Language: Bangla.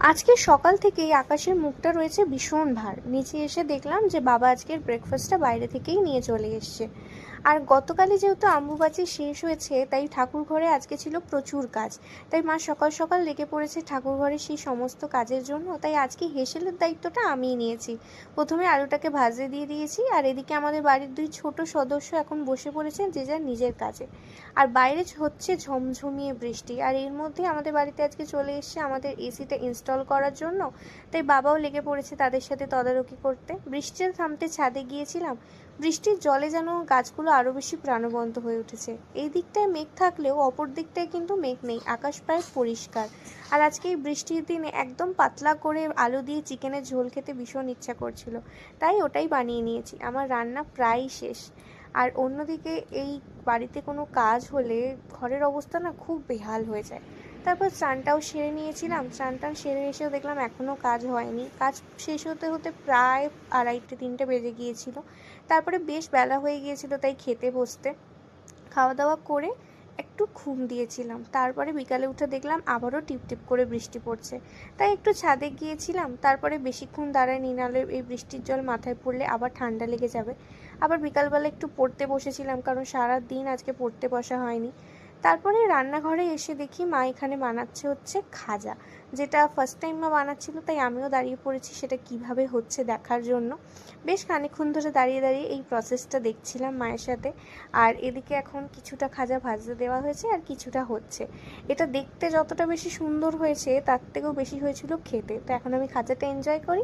আজকে সকাল থেকেই আকাশের মুখটা রয়েছে ভীষণ ভার। নিচে এসে দেখলাম যে বাবা আজকের ব্রেকফাস্টটা বাইরে থেকেই নিয়ে চলে এসছে। আর গতকালই যেহেতু অম্বুবাচী শেষ হয়েছে, তাই ঠাকুর ঘরে আজকে ছিল প্রচুর কাজ। তাই মা সকাল সকাল লেগে পড়েছে ঠাকুর ঘরে সেই সমস্ত কাজের জন্য। তাই আজকে হেসেলের দায়িত্বটা আমিই নিয়েছি। প্রথমে আলুটাকে ভাজতে দিয়ে দিয়েছি, আর এদিকে আমাদের বাড়ির দুই ছোট সদস্য এখন বসে পড়েছেন যে যার নিজের কাজে। আর বাইরে হচ্ছে ঝমঝমিয়ে বৃষ্টি, আর এর মধ্যে আমাদের বাড়িতে আজকে চলে এসছে আমাদের এসিটা ইনস্টল করার জন্য। তাই বাবাও লেগে পড়েছে তাদের সাথে তদারকি করতে। বৃষ্টির থামতে ছাদে গিয়েছিলাম। বৃষ্টির জলে যেন গাছগুলো আরও বেশি প্রাণবন্ত হয়ে উঠেছে। এই দিকটায় মেঘ থাকলেও অপর দিকটায় কিন্তু মেঘ নেই, আকাশ প্রায় পরিষ্কার। আর আজকে এই বৃষ্টির দিনে একদম পাতলা করে আলু দিয়ে চিকেনের ঝোল খেতে ভীষণ ইচ্ছা করছিল, তাই ওটাই বানিয়ে নিয়েছি। আমার রান্না প্রায় শেষ। আর অন্যদিকে এই বাড়িতে কোনো কাজ হলে ঘরের অবস্থা না খুব বেহাল হয়ে যায়। তারপর স্নানটাও সেরে নিয়েছিলাম। স্নানটা সেরে এসেও দেখলাম এখনও কাজ হয়নি। কাজ শেষ হতে হতে প্রায় 2:30-3টে বেজে গিয়েছিল। তারপরে বেশ বেলা হয়ে গিয়েছিল, তাই খেতে বসতে খাওয়া দাওয়া করে একটু ঘুম দিয়েছিলাম। তারপরে বিকালে উঠে দেখলাম আবারও টিপটিপ করে বৃষ্টি পড়ছে, তাই একটু ছাদে গিয়েছিলাম। তারপরে বেশিক্ষণ দাঁড়ায়নি, নাহলে এই বৃষ্টির জল মাথায় পড়লে আবার ঠান্ডা লেগে যাবে। আবার বিকালবেলা একটু পড়তে বসেছিলাম, কারণ সারা দিন আজকে পড়তে বসা হয়নি। তারপরে রান্নাঘরে এসে দেখি মা এখানে বানাচ্ছে হচ্ছে খাজা, যেটা ফার্স্ট টাইম মা বানাচ্ছিল, তাই আমিও দাঁড়িয়ে পড়েছি সেটা কিভাবে হচ্ছে দেখার জন্য। বেশ খানিকক্ষণ ধরে দাঁড়িয়ে দাঁড়িয়ে এই প্রসেসটা দেখছিলাম মায়ের সাথে। আর এদিকে এখন কিছুটা খাজা ভাজতে দেওয়া হয়েছে আর কিছুটা হচ্ছে। এটা দেখতে যতটা বেশি সুন্দর হয়েছে তার থেকেও বেশি হয়েছিল খেতে। তো এখন আমি খাজাটা এনজয় করি।